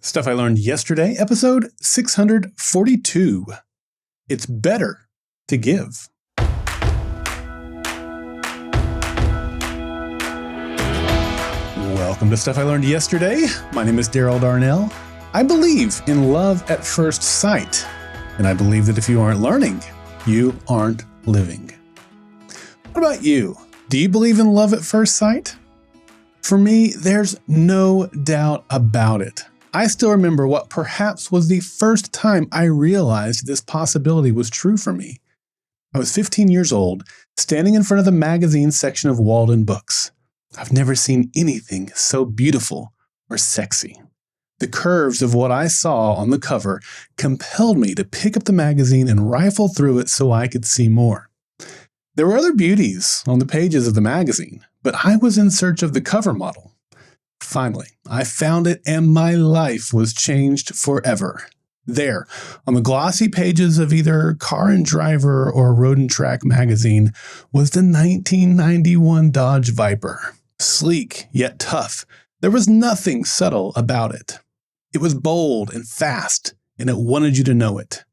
Stuff I Learned Yesterday, episode 642. It's better to give. Welcome to Stuff I Learned Yesterday. My name is Daryl Darnell. I believe in love at first sight, and I believe that if you aren't learning, you aren't living. What about you? Do you believe in love at first sight? For me, there's no doubt about it. I still remember what perhaps was the first time I realized this possibility was true for me. I was 15 years old, standing in front of the magazine section of Walden Books. I've never seen anything so beautiful or sexy. The curves of what I saw on the cover compelled me to pick up the magazine and rifle through it so I could see more. There were other beauties on the pages of the magazine, but I was in search of the cover model. Finally, I found it and my life was changed forever. There, on the glossy pages of either Car and Driver or Road and Track magazine, was the 1991 Dodge Viper. Sleek, yet tough. There was nothing subtle about it. It was bold and fast, and it wanted you to know it.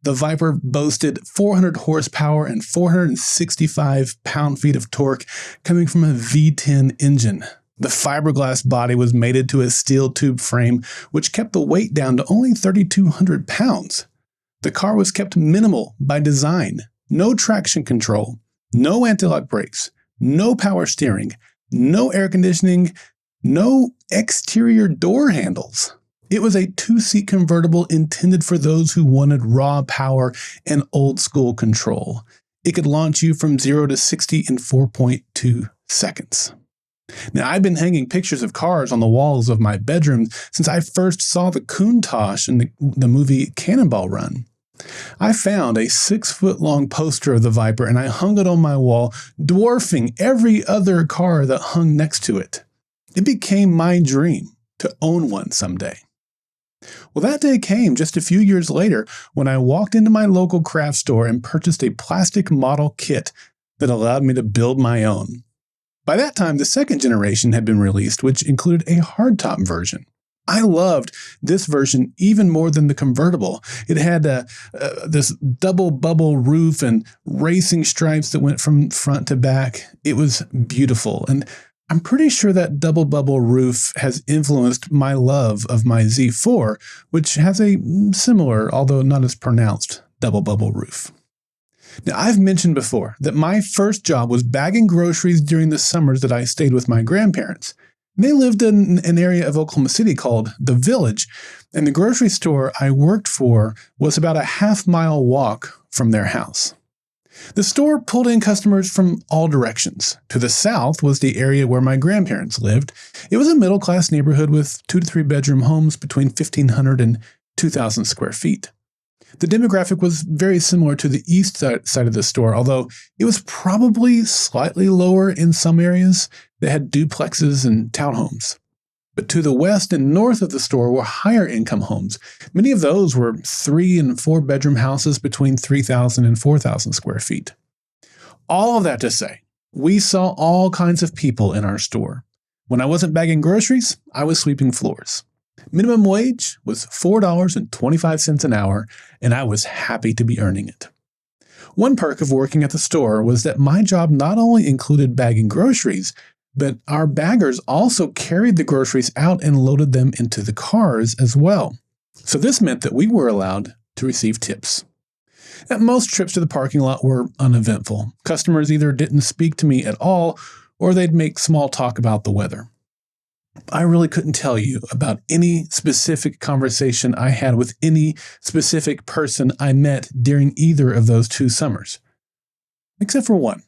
The Viper boasted 400 horsepower and 465 pound-feet of torque coming from a V10 engine. The fiberglass body was mated to a steel tube frame, which kept the weight down to only 3,200 pounds. The car was kept minimal by design. No traction control, no anti-lock brakes, no power steering, no air conditioning, no exterior door handles. It was a two-seat convertible intended for those who wanted raw power and old-school control. It could launch you from 0 to 60 in 4.2 seconds. Now, I've been hanging pictures of cars on the walls of my bedroom since I first saw the Countach in the movie Cannonball Run. I found a 6-foot-long poster of the Viper and I hung it on my wall, dwarfing every other car that hung next to it. It became my dream to own one someday. Well, that day came just a few years later when I walked into my local craft store and purchased a plastic model kit that allowed me to build my own. By that time, the second generation had been released, which included a hardtop version. I loved this version even more than the convertible. It had this double bubble roof and racing stripes that went from front to back. It was beautiful, and I'm pretty sure that double bubble roof has influenced my love of my Z4, which has a similar, although not as pronounced, double bubble roof. Now, I've mentioned before that my first job was bagging groceries during the summers that I stayed with my grandparents. They lived in an area of Oklahoma City called The Village, and the grocery store I worked for was about a half-mile walk from their house. The store pulled in customers from all directions. To the south was the area where my grandparents lived. It was a middle-class neighborhood with 2 to 3 bedroom homes between 1,500 and 2,000 square feet. The demographic was very similar to the east side of the store, although it was probably slightly lower in some areas that had duplexes and townhomes. But to the west and north of the store were higher income homes. Many of those were 3 and 4 bedroom houses between 3,000 and 4,000 square feet. All of that to say, we saw all kinds of people in our store. When I wasn't bagging groceries, I was sweeping floors. Minimum wage was $4.25 an hour, and I was happy to be earning it. One perk of working at the store was that my job not only included bagging groceries, but our baggers also carried the groceries out and loaded them into the cars as well. So this meant that we were allowed to receive tips. Most trips to the parking lot were uneventful. Customers either didn't speak to me at all, or they'd make small talk about the weather. I really couldn't tell you about any specific conversation I had with any specific person I met during either of those 2 summers. Except for one.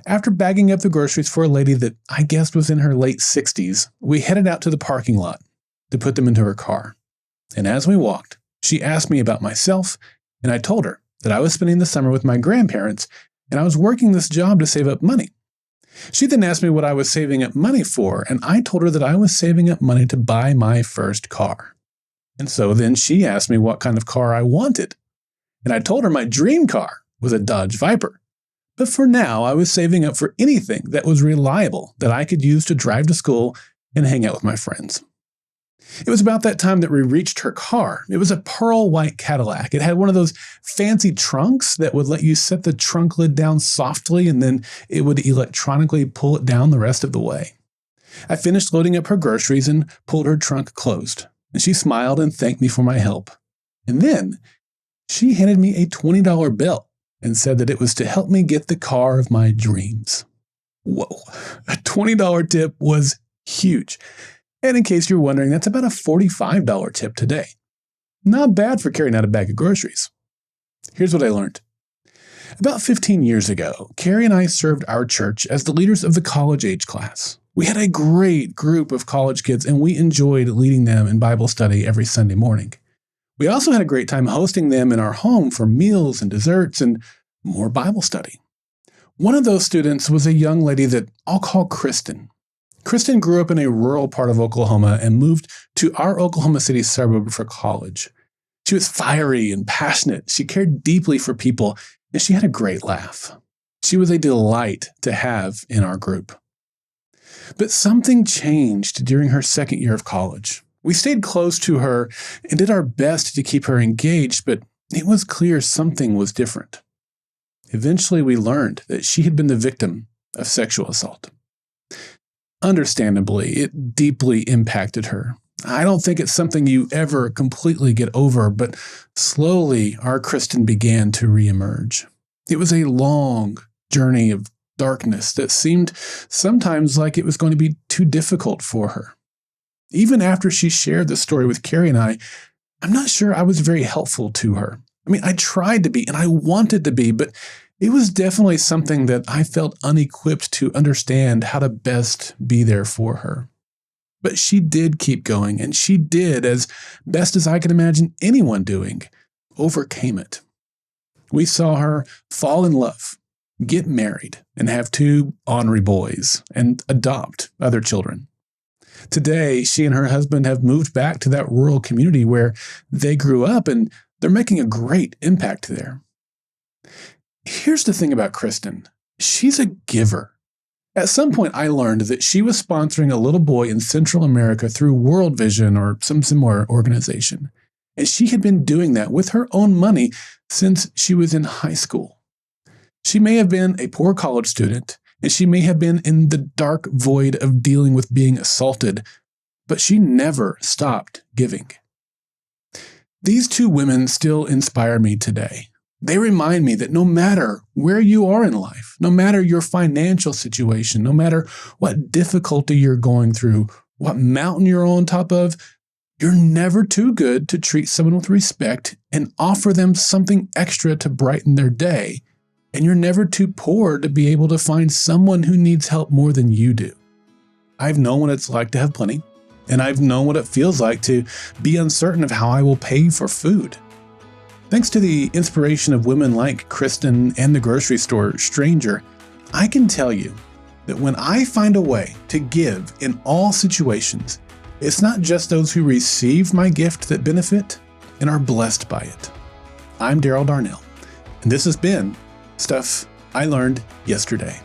After bagging up the groceries for a lady that I guessed was in her late 60s, we headed out to the parking lot to put them into her car. And as we walked, she asked me about myself, and I told her that I was spending the summer with my grandparents, and I was working this job to save up money. She then asked me what I was saving up money for, and I told her that I was saving up money to buy my first car. And so then she asked me what kind of car I wanted, and I told her my dream car was a Dodge Viper. But for now, I was saving up for anything that was reliable that I could use to drive to school and hang out with my friends. It was about that time that we reached her car. It was a pearl white Cadillac. It had one of those fancy trunks that would let you set the trunk lid down softly and then it would electronically pull it down the rest of the way. I finished loading up her groceries and pulled her trunk closed, and she smiled and thanked me for my help. And then she handed me a $20 bill and said that it was to help me get the car of my dreams. Whoa, a $20 tip was huge. And in case you're wondering, that's about a $45 tip today. Not bad for carrying out a bag of groceries. Here's what I learned. About 15 years ago, Carrie and I served our church as the leaders of the college age class. We had a great group of college kids, and we enjoyed leading them in Bible study every Sunday morning. We also had a great time hosting them in our home for meals and desserts and more Bible study. One of those students was a young lady that I'll call Kristen. Kristen grew up in a rural part of Oklahoma and moved to our Oklahoma City suburb for college. She was fiery and passionate. She cared deeply for people, and she had a great laugh. She was a delight to have in our group. But something changed during her second year of college. We stayed close to her and did our best to keep her engaged, but it was clear something was different. Eventually, we learned that she had been the victim of sexual assault. Understandably, it deeply impacted her. I don't think it's something you ever completely get over, but slowly our Kristen began to reemerge. It was a long journey of darkness that seemed sometimes like it was going to be too difficult for her. Even after she shared the story with Carrie and I'm not sure I was very helpful to her. I mean, I tried to be and I wanted to be, but it was definitely something that I felt unequipped to understand how to best be there for her. But she did keep going, and she did, as best as I can imagine anyone doing, overcame it. We saw her fall in love, get married, and have 2 ornery boys, and adopt other children. Today, she and her husband have moved back to that rural community where they grew up, and they're making a great impact there. Here's the thing about Kristen. She's a giver. At some point, I learned that she was sponsoring a little boy in Central America through World Vision or some similar organization. And she had been doing that with her own money since she was in high school. She may have been a poor college student, and she may have been in the dark void of dealing with being assaulted, but she never stopped giving. These 2 women still inspire me today. They remind me that no matter where you are in life, no matter your financial situation, no matter what difficulty you're going through, what mountain you're on top of, you're never too good to treat someone with respect and offer them something extra to brighten their day. And you're never too poor to be able to find someone who needs help more than you do. I've known what it's like to have plenty, and I've known what it feels like to be uncertain of how I will pay for food. Thanks to the inspiration of women like Kristen and the grocery store stranger, I can tell you that when I find a way to give in all situations, it's not just those who receive my gift that benefit and are blessed by it. I'm Daryl Darnell, and this has been Stuff I Learned Yesterday.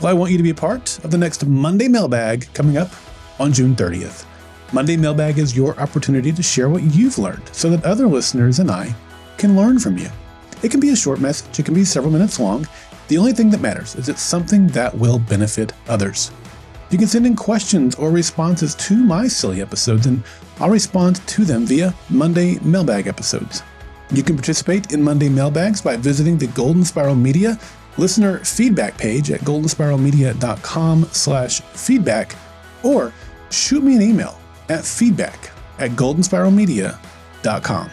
Well, I want you to be a part of the next Monday Mailbag coming up on June 30th. Monday Mailbag is your opportunity to share what you've learned so that other listeners and I can learn from you. It can be a short message. It can be several minutes long. The only thing that matters is it's something that will benefit others. You can send in questions or responses to my SILY episodes, and I'll respond to them via Monday Mailbag episodes. You can participate in Monday Mailbags by visiting the Golden Spiral Media listener feedback page at goldenspiralmedia.com/feedback, or shoot me an email at feedback@goldenspiralmedia.com.